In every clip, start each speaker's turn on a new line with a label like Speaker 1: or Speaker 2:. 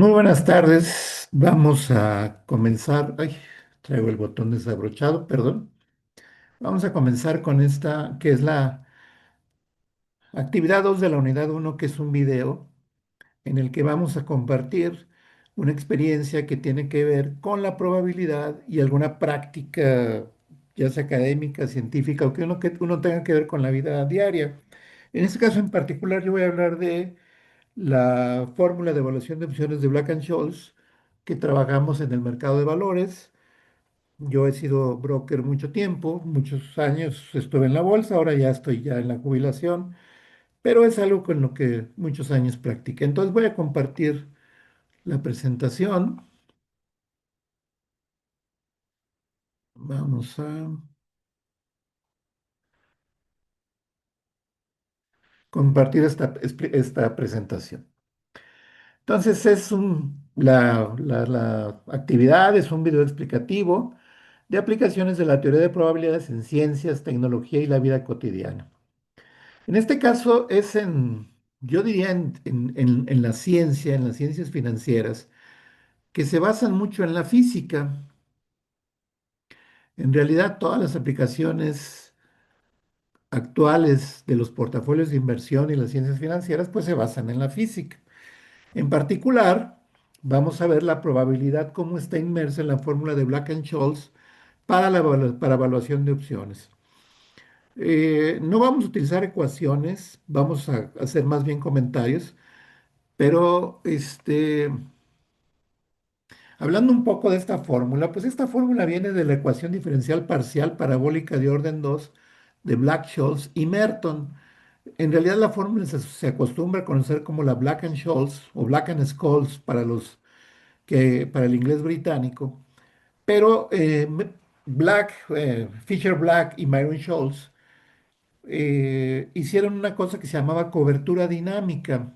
Speaker 1: Muy buenas tardes. Vamos a comenzar. Ay, traigo el botón desabrochado, perdón. Vamos a comenzar con esta, que es la actividad 2 de la unidad uno, que es un video en el que vamos a compartir una experiencia que tiene que ver con la probabilidad y alguna práctica, ya sea académica, científica o que uno tenga que ver con la vida diaria. En este caso en particular, yo voy a hablar de la fórmula de evaluación de opciones de Black-Scholes que trabajamos en el mercado de valores. Yo he sido broker mucho tiempo, muchos años estuve en la bolsa, ahora ya estoy ya en la jubilación, pero es algo con lo que muchos años practiqué. Entonces voy a compartir la presentación. Vamos a compartir esta presentación. Entonces la actividad es un video explicativo de aplicaciones de la teoría de probabilidades en ciencias, tecnología y la vida cotidiana. En este caso yo diría en la ciencia, en las ciencias financieras, que se basan mucho en la física. En realidad, todas las aplicaciones actuales de los portafolios de inversión y las ciencias financieras, pues se basan en la física. En particular, vamos a ver la probabilidad cómo está inmersa en la fórmula de Black-Scholes para evaluación de opciones. No vamos a utilizar ecuaciones, vamos a hacer más bien comentarios, pero hablando un poco de esta fórmula, pues esta fórmula viene de la ecuación diferencial parcial parabólica de orden 2 de Black-Scholes y Merton. En realidad la fórmula se acostumbra a conocer como la Black-Scholes o Black-Scholes para el inglés británico, pero Fisher Black y Myron Scholes hicieron una cosa que se llamaba cobertura dinámica.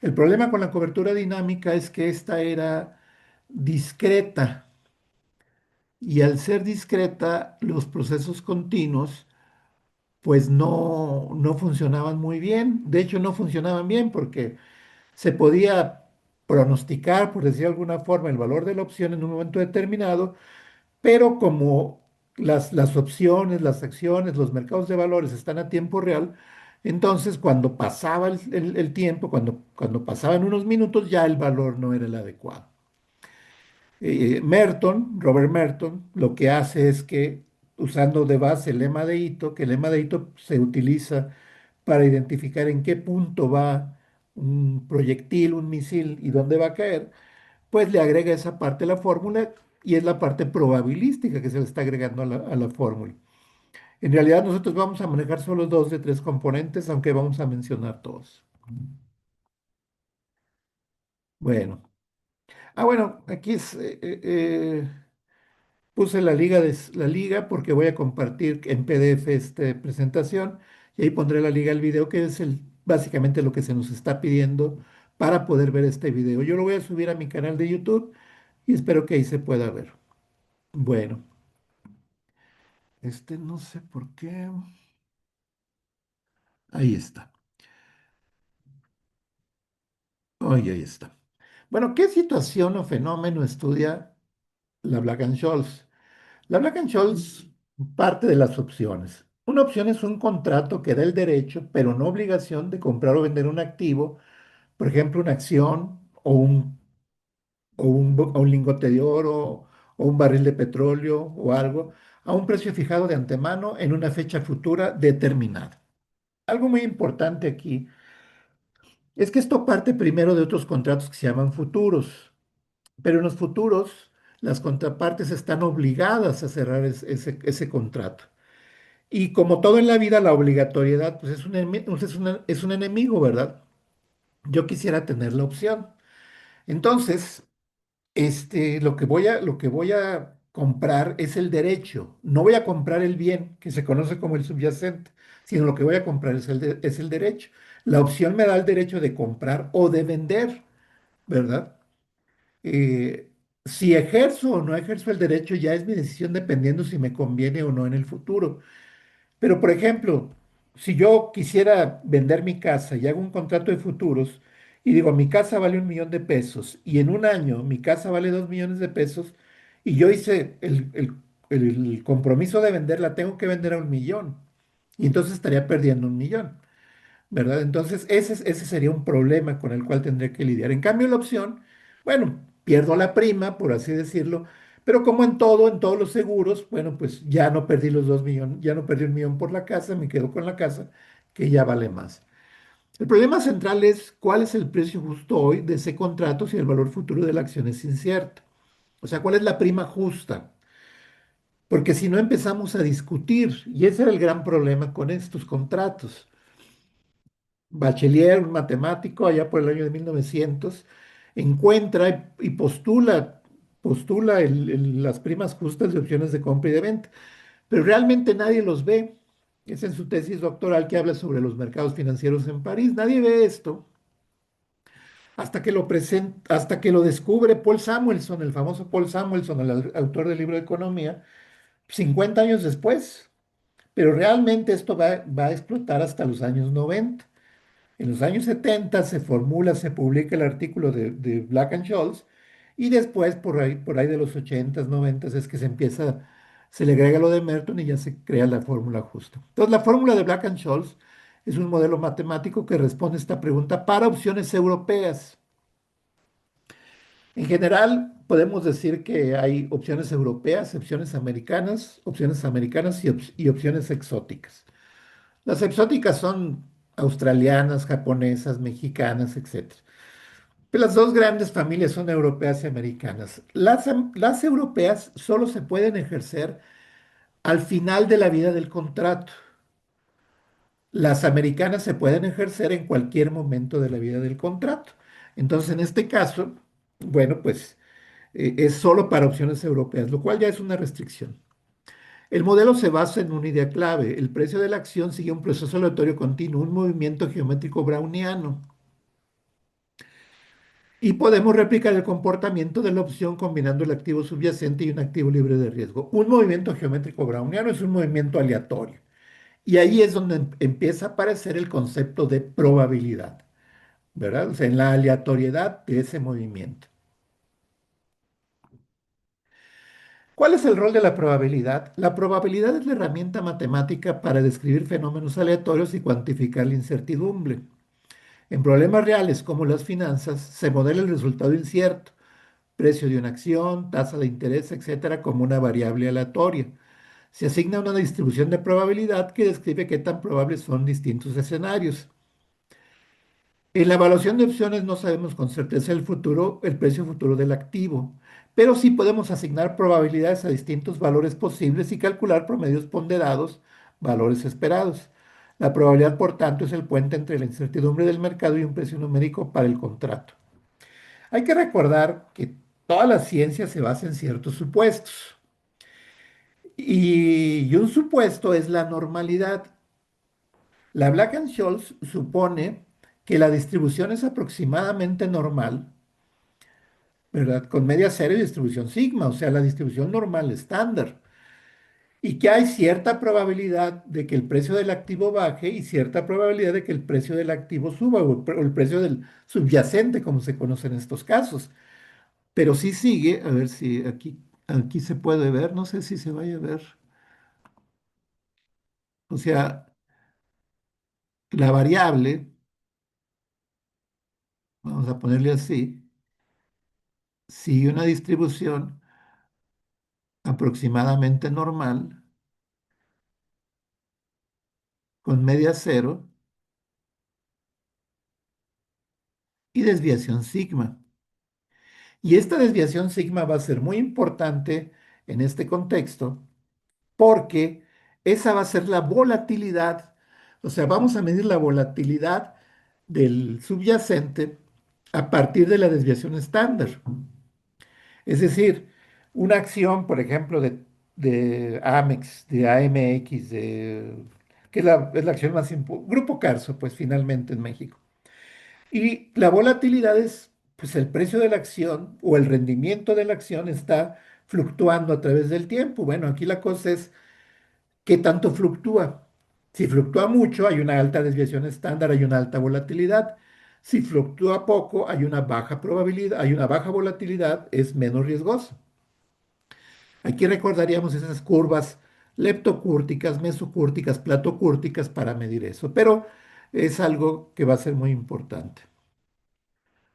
Speaker 1: El problema con la cobertura dinámica es que esta era discreta y al ser discreta, los procesos continuos pues no funcionaban muy bien. De hecho, no funcionaban bien porque se podía pronosticar, por decir de alguna forma, el valor de la opción en un momento determinado, pero como las opciones, las acciones, los mercados de valores están a tiempo real, entonces cuando pasaba el tiempo, cuando pasaban unos minutos, ya el valor no era el adecuado. Robert Merton, lo que hace es que, usando de base el lema de Ito, que el lema de Ito se utiliza para identificar en qué punto va un proyectil, un misil y dónde va a caer, pues le agrega esa parte a la fórmula y es la parte probabilística que se le está agregando a la fórmula. En realidad nosotros vamos a manejar solo dos de tres componentes, aunque vamos a mencionar todos. Bueno. Bueno, aquí puse la liga porque voy a compartir en PDF esta presentación y ahí pondré la liga al video, que es básicamente lo que se nos está pidiendo para poder ver este video. Yo lo voy a subir a mi canal de YouTube y espero que ahí se pueda ver. Bueno, no sé por qué. Ahí está. Ahí está. Bueno, ¿qué situación o fenómeno estudia la Black-Scholes? La Black-Scholes parte de las opciones. Una opción es un contrato que da el derecho, pero no obligación, de comprar o vender un activo, por ejemplo, una acción o un lingote de oro o un barril de petróleo o algo, a un precio fijado de antemano en una fecha futura determinada. Algo muy importante aquí es que esto parte primero de otros contratos que se llaman futuros, pero en los futuros las contrapartes están obligadas a cerrar ese contrato. Y como todo en la vida, la obligatoriedad pues es un enemigo, ¿verdad? Yo quisiera tener la opción. Entonces, lo que voy a comprar es el derecho. No voy a comprar el bien, que se conoce como el subyacente, sino lo que voy a comprar es el derecho. La opción me da el derecho de comprar o de vender, ¿verdad? Eh, si ejerzo o no ejerzo el derecho ya es mi decisión dependiendo si me conviene o no en el futuro. Pero, por ejemplo, si yo quisiera vender mi casa y hago un contrato de futuros, y digo, mi casa vale 1 millón de pesos y en un año mi casa vale 2 millones de pesos y yo hice el compromiso de venderla, tengo que vender a 1 millón y entonces estaría perdiendo 1 millón, ¿verdad? Entonces ese sería un problema con el cual tendría que lidiar. En cambio, la opción, bueno, pierdo la prima, por así decirlo, pero como en todo, en todos los seguros, bueno, pues ya no perdí los 2 millones, ya no perdí 1 millón por la casa, me quedo con la casa, que ya vale más. El problema central es cuál es el precio justo hoy de ese contrato si el valor futuro de la acción es incierto. O sea, cuál es la prima justa. Porque si no empezamos a discutir, y ese era el gran problema con estos contratos. Bachelier, un matemático, allá por el año de 1900, encuentra y postula las primas justas de opciones de compra y de venta, pero realmente nadie los ve. Es en su tesis doctoral que habla sobre los mercados financieros en París. Nadie ve esto hasta que lo descubre Paul Samuelson, el famoso Paul Samuelson, el autor del libro de economía, 50 años después. Pero realmente esto va a explotar hasta los años 90. En los años 70 se formula, se publica el artículo de Black and Scholes y después por ahí de los 80s, 90s es que se le agrega lo de Merton y ya se crea la fórmula justa. Entonces la fórmula de Black and Scholes es un modelo matemático que responde a esta pregunta para opciones europeas. En general, podemos decir que hay opciones americanas y opciones exóticas. Las exóticas son australianas, japonesas, mexicanas, etcétera. Pero las dos grandes familias son europeas y americanas. Las europeas solo se pueden ejercer al final de la vida del contrato. Las americanas se pueden ejercer en cualquier momento de la vida del contrato. Entonces, en este caso, bueno, pues es solo para opciones europeas, lo cual ya es una restricción. El modelo se basa en una idea clave. El precio de la acción sigue un proceso aleatorio continuo, un movimiento geométrico browniano. Y podemos replicar el comportamiento de la opción combinando el activo subyacente y un activo libre de riesgo. Un movimiento geométrico browniano es un movimiento aleatorio. Y ahí es donde empieza a aparecer el concepto de probabilidad, ¿verdad? O sea, en la aleatoriedad de ese movimiento. ¿Cuál es el rol de la probabilidad? La probabilidad es la herramienta matemática para describir fenómenos aleatorios y cuantificar la incertidumbre. En problemas reales como las finanzas, se modela el resultado incierto, precio de una acción, tasa de interés, etcétera, como una variable aleatoria. Se asigna una distribución de probabilidad que describe qué tan probables son distintos escenarios. En la evaluación de opciones no sabemos con certeza el precio futuro del activo, pero sí podemos asignar probabilidades a distintos valores posibles y calcular promedios ponderados, valores esperados. La probabilidad, por tanto, es el puente entre la incertidumbre del mercado y un precio numérico para el contrato. Hay que recordar que toda la ciencia se basa en ciertos supuestos y un supuesto es la normalidad. La Black and Scholes supone que la distribución es aproximadamente normal, ¿verdad? Con media cero y distribución sigma, o sea, la distribución normal estándar. Y que hay cierta probabilidad de que el precio del activo baje y cierta probabilidad de que el precio del activo suba o el precio del subyacente, como se conoce en estos casos. Pero sí sigue, a ver si aquí se puede ver, no sé si se vaya a ver. O sea, la variable, vamos a ponerle así, sigue una distribución aproximadamente normal con media cero y desviación sigma. Y esta desviación sigma va a ser muy importante en este contexto porque esa va a ser la volatilidad. O sea, vamos a medir la volatilidad del subyacente a partir de la desviación estándar. Es decir, una acción, por ejemplo, de Amex, de AMX, que es la acción más importante, Grupo Carso, pues finalmente en México. Y la volatilidad es, pues el precio de la acción o el rendimiento de la acción está fluctuando a través del tiempo. Bueno, aquí la cosa es qué tanto fluctúa. Si fluctúa mucho, hay una alta desviación estándar, hay una alta volatilidad. Si fluctúa poco, hay una baja probabilidad, hay una baja volatilidad, es menos riesgoso. Aquí recordaríamos esas curvas leptocúrticas, mesocúrticas, platocúrticas para medir eso, pero es algo que va a ser muy importante.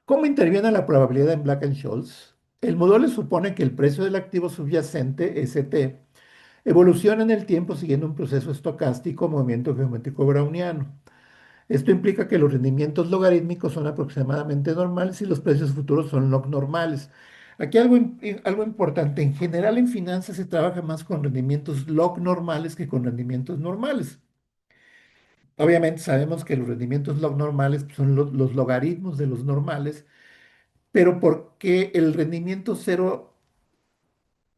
Speaker 1: ¿Cómo interviene la probabilidad en Black-Scholes? El modelo supone que el precio del activo subyacente, ST, evoluciona en el tiempo siguiendo un proceso estocástico, movimiento geométrico browniano. Esto implica que los rendimientos logarítmicos son aproximadamente normales y los precios futuros son log normales. Aquí algo importante, en general en finanzas se trabaja más con rendimientos log normales que con rendimientos normales. Obviamente sabemos que los rendimientos log normales pues, son los logaritmos de los normales, pero porque el rendimiento cero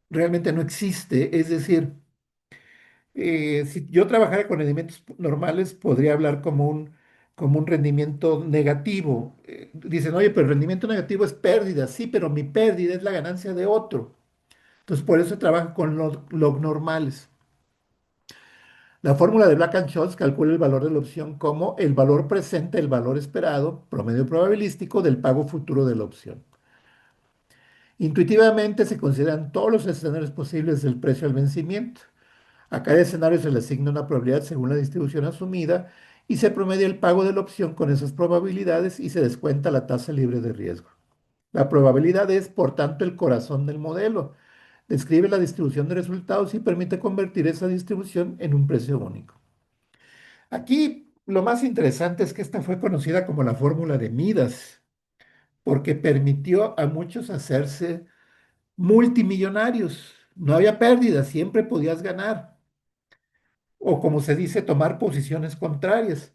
Speaker 1: realmente no existe. Es decir, si yo trabajara con rendimientos normales, podría hablar como un rendimiento negativo. Dicen, oye, pero el rendimiento negativo es pérdida. Sí, pero mi pérdida es la ganancia de otro. Entonces, por eso se trabaja con los log normales. La fórmula de Black-Scholes calcula el valor de la opción como el valor presente, el valor esperado, promedio probabilístico del pago futuro de la opción. Intuitivamente se consideran todos los escenarios posibles del precio al vencimiento. A cada escenario se le asigna una probabilidad según la distribución asumida y se promedia el pago de la opción con esas probabilidades y se descuenta la tasa libre de riesgo. La probabilidad es, por tanto, el corazón del modelo. Describe la distribución de resultados y permite convertir esa distribución en un precio único. Aquí lo más interesante es que esta fue conocida como la fórmula de Midas, porque permitió a muchos hacerse multimillonarios. No había pérdida, siempre podías ganar. O como se dice, tomar posiciones contrarias.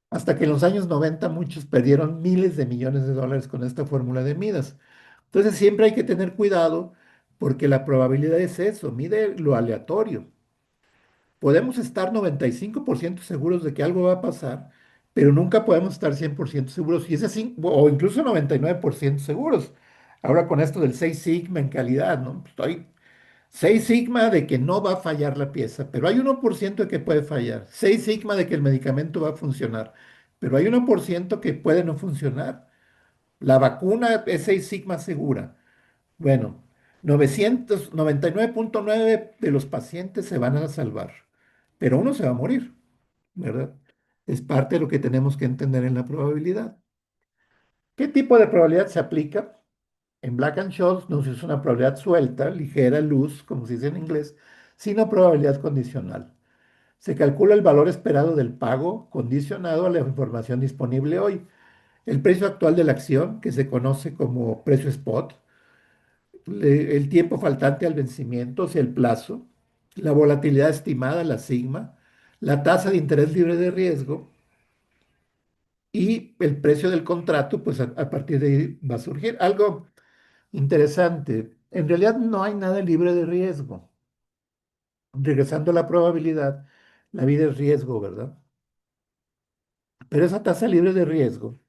Speaker 1: Hasta que en los años 90 muchos perdieron miles de millones de dólares con esta fórmula de Midas. Entonces siempre hay que tener cuidado porque la probabilidad es eso, mide lo aleatorio. Podemos estar 95% seguros de que algo va a pasar, pero nunca podemos estar 100% seguros, y ese o incluso 99% seguros. Ahora con esto del 6 sigma en calidad, ¿no? Estoy 6 sigma de que no va a fallar la pieza, pero hay 1% de que puede fallar. 6 sigma de que el medicamento va a funcionar, pero hay 1% que puede no funcionar. La vacuna es 6 sigma segura. Bueno, 999.9 de los pacientes se van a salvar, pero uno se va a morir, ¿verdad? Es parte de lo que tenemos que entender en la probabilidad. ¿Qué tipo de probabilidad se aplica? En Black-Scholes no se usa una probabilidad suelta, ligera, luz, como se dice en inglés, sino probabilidad condicional. Se calcula el valor esperado del pago condicionado a la información disponible hoy. El precio actual de la acción, que se conoce como precio spot, el tiempo faltante al vencimiento, o sea, el plazo, la volatilidad estimada, la sigma, la tasa de interés libre de riesgo y el precio del contrato, pues a partir de ahí va a surgir algo interesante. En realidad no hay nada libre de riesgo. Regresando a la probabilidad, la vida es riesgo, ¿verdad? Pero esa tasa libre de riesgo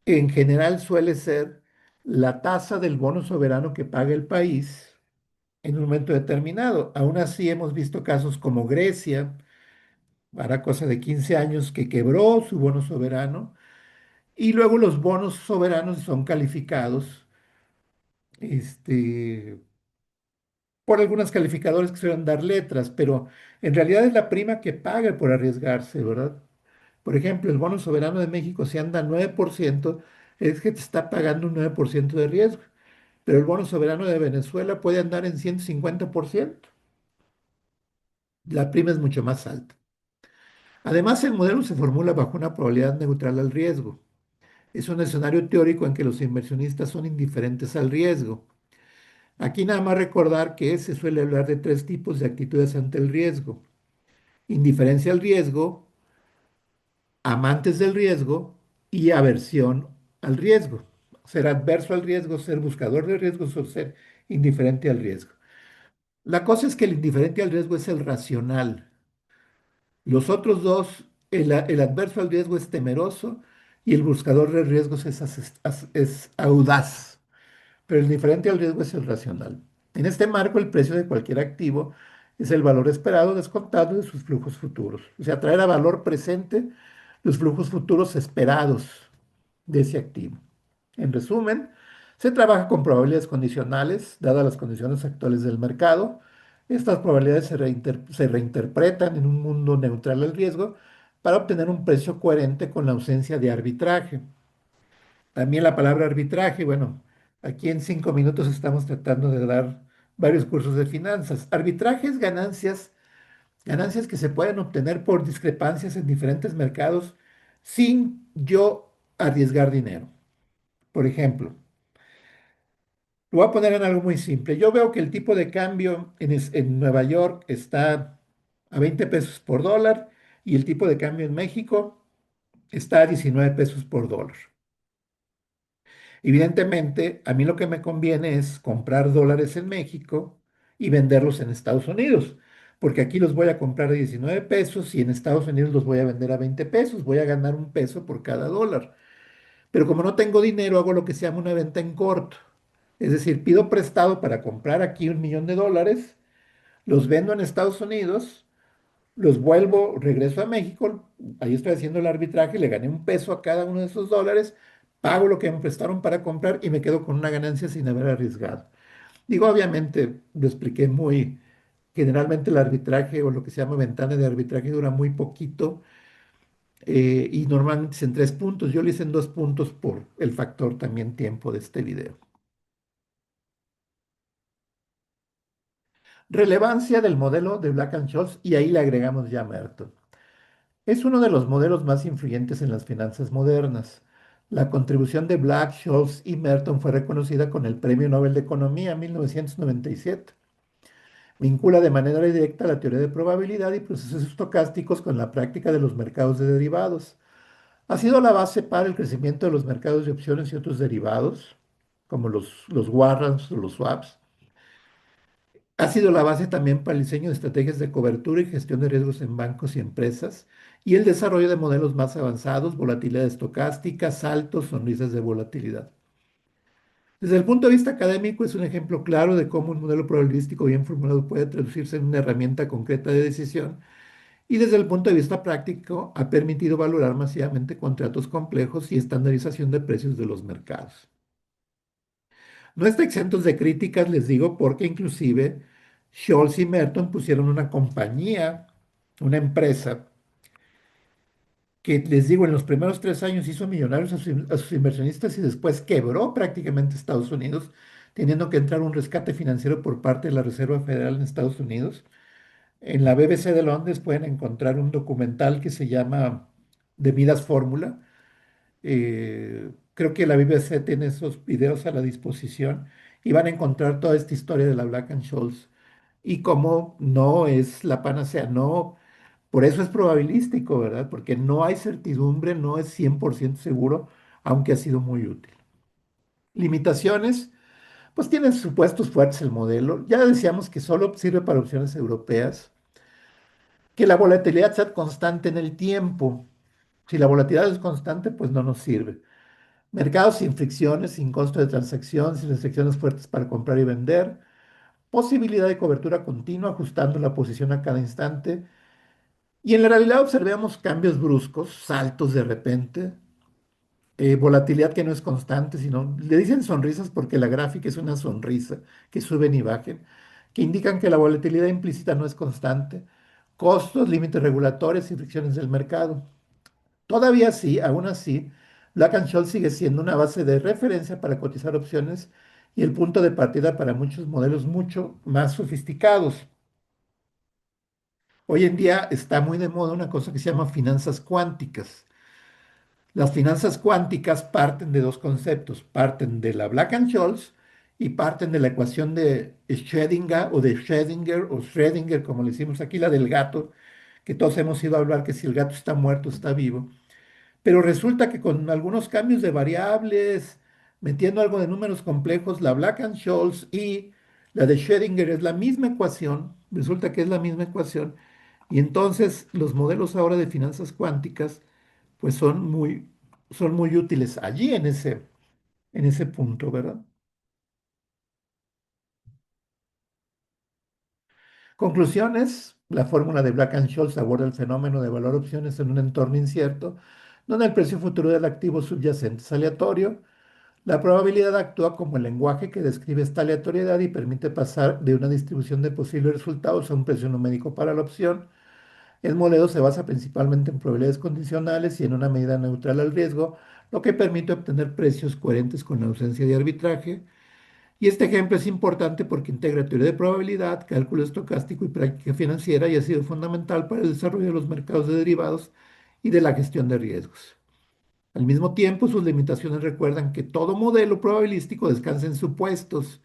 Speaker 1: en general suele ser la tasa del bono soberano que paga el país en un momento determinado. Aún así hemos visto casos como Grecia, hará cosa de 15 años que quebró su bono soberano y luego los bonos soberanos son calificados este, por algunos calificadores que suelen dar letras, pero en realidad es la prima que paga por arriesgarse, ¿verdad? Por ejemplo, el bono soberano de México, si anda 9%, es que te está pagando un 9% de riesgo, pero el bono soberano de Venezuela puede andar en 150%. La prima es mucho más alta. Además, el modelo se formula bajo una probabilidad neutral al riesgo. Es un escenario teórico en que los inversionistas son indiferentes al riesgo. Aquí nada más recordar que se suele hablar de tres tipos de actitudes ante el riesgo. Indiferencia al riesgo, amantes del riesgo y aversión al riesgo. Ser adverso al riesgo, ser buscador de riesgos o ser indiferente al riesgo. La cosa es que el indiferente al riesgo es el racional. Los otros dos, el adverso al riesgo es temeroso y el buscador de riesgos es audaz, pero el diferente al riesgo es el racional. En este marco, el precio de cualquier activo es el valor esperado descontado de sus flujos futuros. O sea, traer a valor presente los flujos futuros esperados de ese activo. En resumen, se trabaja con probabilidades condicionales, dadas las condiciones actuales del mercado. Estas probabilidades se reinterpretan en un mundo neutral al riesgo para obtener un precio coherente con la ausencia de arbitraje. También la palabra arbitraje, bueno, aquí en 5 minutos estamos tratando de dar varios cursos de finanzas. Arbitraje es ganancias que se pueden obtener por discrepancias en diferentes mercados sin yo arriesgar dinero. Por ejemplo, lo voy a poner en algo muy simple. Yo veo que el tipo de cambio en Nueva York está a 20 pesos por dólar y el tipo de cambio en México está a 19 pesos por dólar. Evidentemente, a mí lo que me conviene es comprar dólares en México y venderlos en Estados Unidos, porque aquí los voy a comprar a 19 pesos y en Estados Unidos los voy a vender a 20 pesos. Voy a ganar un peso por cada dólar. Pero como no tengo dinero, hago lo que se llama una venta en corto. Es decir, pido prestado para comprar aquí 1 millón de dólares, los vendo en Estados Unidos, los vuelvo, regreso a México, ahí estoy haciendo el arbitraje, le gané un peso a cada uno de esos dólares, pago lo que me prestaron para comprar y me quedo con una ganancia sin haber arriesgado. Digo, obviamente, lo expliqué muy, generalmente el arbitraje o lo que se llama ventana de arbitraje dura muy poquito y normalmente es en 3 puntos. Yo lo hice en 2 puntos por el factor también tiempo de este video. Relevancia del modelo de Black-Scholes y ahí le agregamos ya Merton. Es uno de los modelos más influyentes en las finanzas modernas. La contribución de Black, Scholes y Merton fue reconocida con el Premio Nobel de Economía en 1997. Vincula de manera directa la teoría de probabilidad y procesos estocásticos con la práctica de los mercados de derivados. Ha sido la base para el crecimiento de los mercados de opciones y otros derivados, como los warrants o los swaps. Ha sido la base también para el diseño de estrategias de cobertura y gestión de riesgos en bancos y empresas y el desarrollo de modelos más avanzados, volatilidad estocástica, saltos, sonrisas de volatilidad. Desde el punto de vista académico, es un ejemplo claro de cómo un modelo probabilístico bien formulado puede traducirse en una herramienta concreta de decisión y desde el punto de vista práctico ha permitido valorar masivamente contratos complejos y estandarización de precios de los mercados. No está exentos de críticas, les digo, porque inclusive Scholz y Merton pusieron una compañía, una empresa, que les digo, en los primeros 3 años hizo millonarios a sus inversionistas y después quebró prácticamente Estados Unidos, teniendo que entrar un rescate financiero por parte de la Reserva Federal en Estados Unidos. En la BBC de Londres pueden encontrar un documental que se llama The Midas Fórmula. Creo que la BBC tiene esos videos a la disposición y van a encontrar toda esta historia de la Black and Scholes y cómo no es la panacea, no, por eso es probabilístico, ¿verdad? Porque no hay certidumbre, no es 100% seguro, aunque ha sido muy útil. Limitaciones, pues tiene supuestos fuertes el modelo. Ya decíamos que solo sirve para opciones europeas, que la volatilidad sea constante en el tiempo. Si la volatilidad es constante, pues no nos sirve. Mercados sin fricciones, sin costo de transacción, sin restricciones fuertes para comprar y vender. Posibilidad de cobertura continua, ajustando la posición a cada instante. Y en la realidad observamos cambios bruscos, saltos de repente, volatilidad que no es constante, sino le dicen sonrisas porque la gráfica es una sonrisa, que suben y bajen, que indican que la volatilidad implícita no es constante. Costos, límites regulatorios y fricciones del mercado. Todavía sí, aún así, Black and Scholes sigue siendo una base de referencia para cotizar opciones y el punto de partida para muchos modelos mucho más sofisticados. Hoy en día está muy de moda una cosa que se llama finanzas cuánticas. Las finanzas cuánticas parten de dos conceptos, parten de la Black and Scholes y parten de la ecuación de Schrödinger o de Schrödinger, como le decimos aquí, la del gato, que todos hemos ido a hablar que si el gato está muerto, está vivo. Pero resulta que con algunos cambios de variables, metiendo algo de números complejos, la Black and Scholes y la de Schrödinger es la misma ecuación, resulta que es la misma ecuación, y entonces los modelos ahora de finanzas cuánticas pues son muy útiles allí en ese punto, ¿verdad? Conclusiones, la fórmula de Black-Scholes aborda el fenómeno de valor opciones en un entorno incierto, donde el precio futuro del activo subyacente es aleatorio. La probabilidad actúa como el lenguaje que describe esta aleatoriedad y permite pasar de una distribución de posibles resultados a un precio numérico para la opción. El modelo se basa principalmente en probabilidades condicionales y en una medida neutral al riesgo, lo que permite obtener precios coherentes con la ausencia de arbitraje. Y este ejemplo es importante porque integra teoría de probabilidad, cálculo estocástico y práctica financiera y ha sido fundamental para el desarrollo de los mercados de derivados y de la gestión de riesgos. Al mismo tiempo, sus limitaciones recuerdan que todo modelo probabilístico descansa en supuestos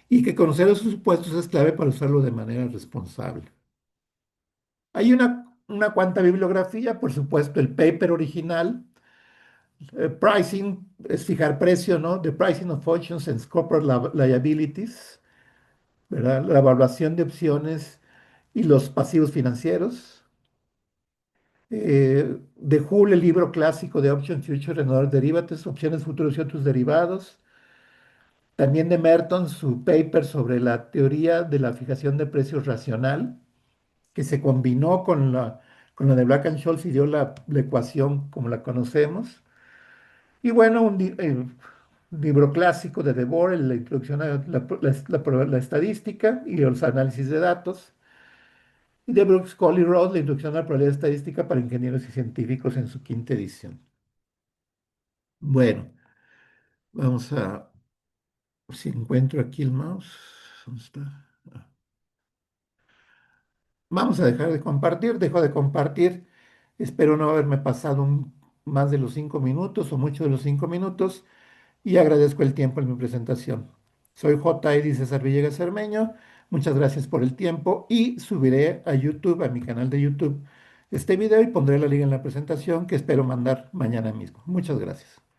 Speaker 1: y que conocer esos supuestos es clave para usarlo de manera responsable. Hay una cuanta bibliografía, por supuesto, el paper original, pricing, es fijar precio, ¿no? The Pricing of Options and Corporate Liabilities, ¿verdad? La evaluación de opciones y los pasivos financieros. De Hull, el libro clásico de Option Future and Other Derivatives, opciones futuros y otros derivados. También de Merton, su paper sobre la teoría de la fijación de precios racional, que se combinó con la de Black-Scholes y dio la ecuación como la conocemos. Y bueno, libro clásico de Debord, la introducción a la estadística y los análisis de datos. Y de Brooks, Cole y Ross, la introducción a la probabilidad estadística para ingenieros y científicos en su quinta edición. Bueno, vamos a, si encuentro aquí el mouse, ¿dónde está? Ah. Vamos a dejar de compartir, dejo de compartir. Espero no haberme pasado más de los 5 minutos o mucho de los 5 minutos y agradezco el tiempo en mi presentación. Soy J. César Villegas Cermeño. Muchas gracias por el tiempo y subiré a YouTube, a mi canal de YouTube, este video y pondré la liga en la presentación que espero mandar mañana mismo. Muchas gracias.